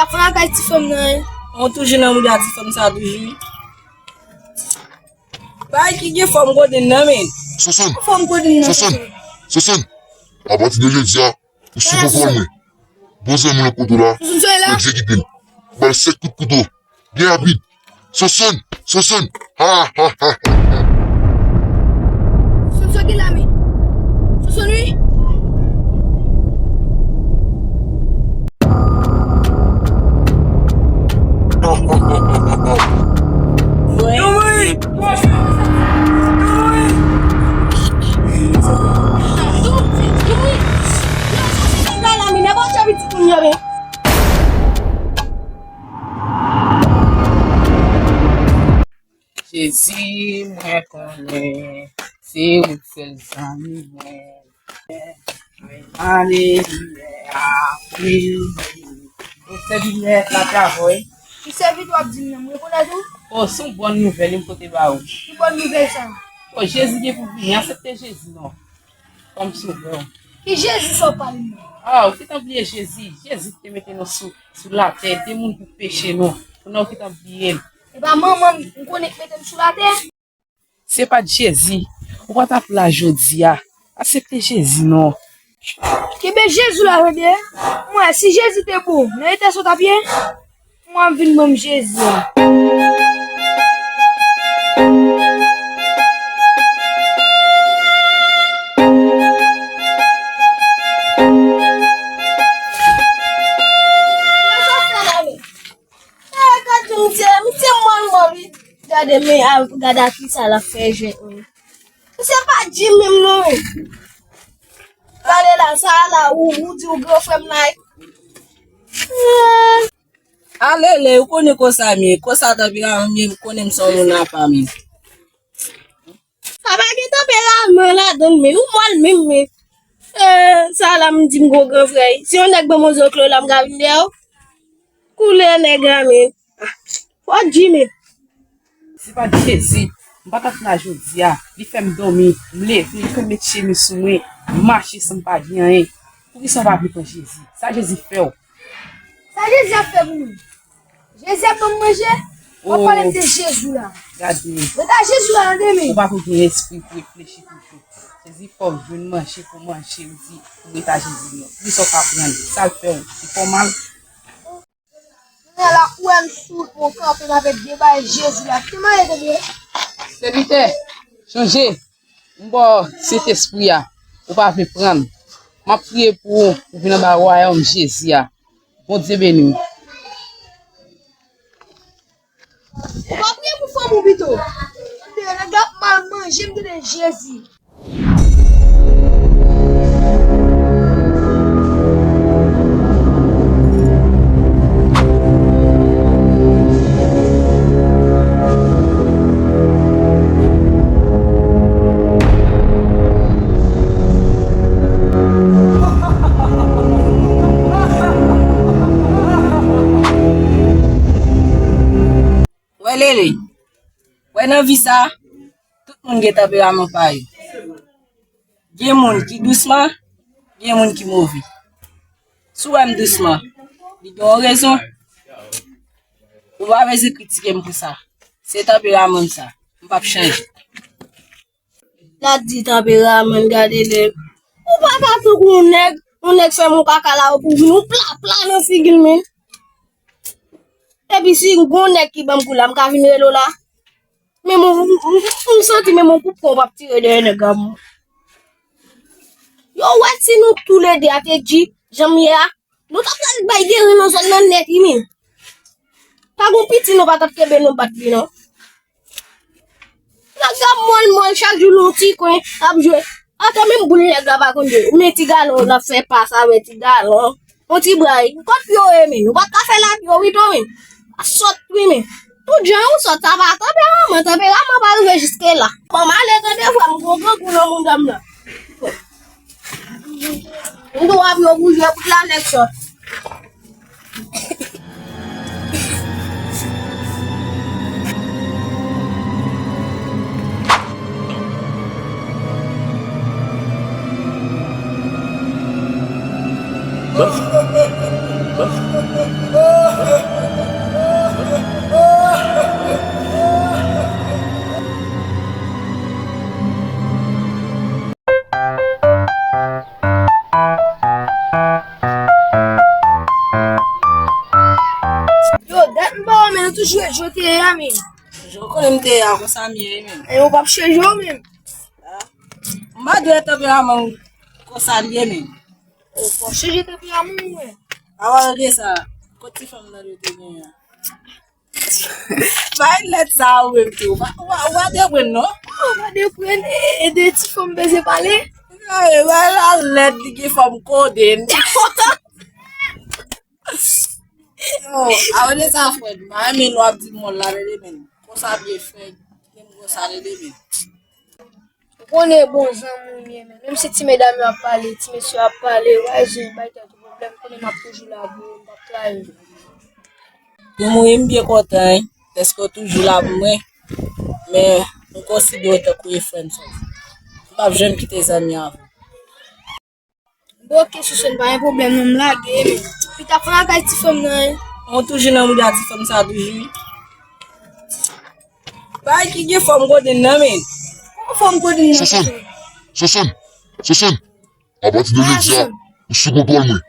ka fana ka ti femme nan. On toujours nan mou da ti femme ça toujours. Ba ki ge femme godin nan men. Soson, Femme godin nan. Soson. A partir de jeudi, ou si vous formez. Posez mon couteau là. Soson soy là. Exécutez. Bal 7 coups de couteau. Bien rapide. Soson. Ha. Soson soy ki la mi. Soson lui. Jésus, moi connais, c'est où c'est amis, alléluia, oui. Vous savez, la travail. Ki servi toi di nan, mwen konan tou? Oh, son bonne nouvelle, il côté ba ou. Ki bonne nouvelle ça. Oh, Jésus est pour venir, accepter Jésus, non. Comme sauveur. Ki Jésus so pali nan. Ah, ou qui t'a oublié Jésus? Jésus te mette nous sous la terre, des gens pour pécher nous. Non, qui t'a oublié. E ba maman, mwen konen mette sou la terre. C'est pas de Jésus. Ou pas t'appeler la jodia. Accepter Jésus, non. Ki be Jésus la rede. Mwen, si Jésus te bon, nan ete sou ta pied, mwen vin mwen Jésus. Gade men a gada ki sa la fe jen. Se pa di men non. Gade la sa la ou di ou girlfriend like. Allez, ou connaît quoi ça, mais quoi ça t'a bien, mais connaît ça ou n'a pas, mais. Sa ba ki tope la men la don men, ou mol men men. Sa la m di m go girlfriend. Si on nek be mo zo klo la m gavin de ou. Koule nega men. Fwa di men. C'est pas de Jésus. Je ne vais pas faire la jodia. Il fait me dormir, me lever, il fait mettre chez moi sous moi, marcher sans pas bien. Pour qui ça va plus pour Jésus? Ça Jésus fait. Sa Jésus a fait pour nous. Jésus a pour manger. On parle de Jésus là. Regardez. Mais ta Jésus là, on On va pour qu'il esprit pour réfléchir toujours. Jésus faut venir manger pour manger aussi. Pour état Jésus. Lui ça pas prendre. Ça le fait. Il faut mal. La ou en sous pour camper avec débat Jésus là. Comment est-ce que Serviteur, changez. Bon, cet esprit là, on va me prendre. Je prie pour venir dans le royaume Jésus. Bon Dieu béni. on va prier pour femme ou bito. Le gars mal manger de Jésus. Lele, ouais dans vie ça, tout le monde est tempérament pareil. Il y a des gens qui doucement, il y a des gens qui mauvais. Soit doucement, il y a raison. On va pas critiquer pour ça. C'est tempérament ça. On va pas changer. La dit tempérament, regardez le. Ou pas pas tout on nèg fait mon caca là pour nous plat dans figure men. Et puis si gon nèg qui bam kou la m ka vinn relo là. Mais mon senti mais mon coupe qu'on va tirer de nèg am. Yo ouais si nous tous les deux a te dit j'aime ya. Nous t'a pral bay guérir non son nan net yimi. Pas gon petit nous pas t'a kebe non bat bi non. La gam mol chaque jour l'outil coin a jouer. Attends même boule nèg la pas konde. Mais ti galon la fait pas ça avec ti galon. On ti braille. Quand yo aimé, nous pas faire la yo oui toi. Sot oui mais tout gens ou sot ça va tempérament pas arriver jusque là. Maman les deux fois mon grand pour le monde am là. On doit bien bouger pour la next shot. jote ya men. Je connais mte ya kon sa miye men. E ou pap chejo men. Mba dwe tempérament kon sa liye men. Ou pap cheje te pi amou men. Awa re sa, koti fam nan yo te gen ya. Bay let sa ou mte ou. Wa de wen no? Ou va de pren e de ti fom beze pale. Bay la let di ki fam koden. Awa de sa fwen, ma men wap di mon la re men. Kon sa biye fwen, gen kon sa re men. On est bon gens men. Même si ti mesdames a parlé, ti monsieur a parlé, ouais, j'ai pas de problème, qu'on m'a toujours la boue, m'a travailler. Pou mwen mbiye kontan, esko toujou la pou mwen, men mwen konsidyo te kouye fwen son. Mbap jen kite zami avon. Bon, que ce soit pas un problème, non la game. Puis t'as pris la ti femme nan. Mwen toujou nan mwen ati fom sa toujou. Bay ki ge fom koden nan men. Femme ko din. Soson. A pati de lèk sa, ou sou kontol mwen.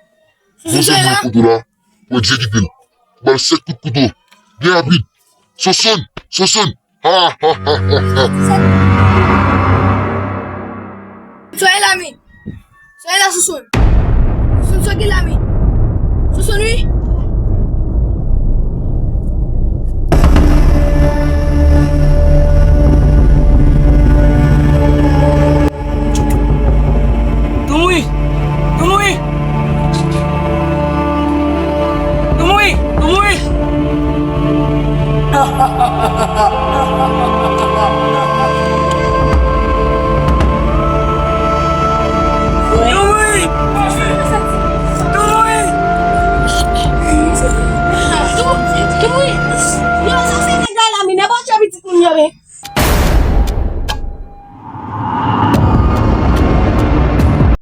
Boze mwen koto la, pou ekzekitil. Bal sek kout koto. Bien rapide. Soson. Ha. Soyez l'ami. Soyez là, Soson. Soson, soyez l'ami. Soson, lui. Ha.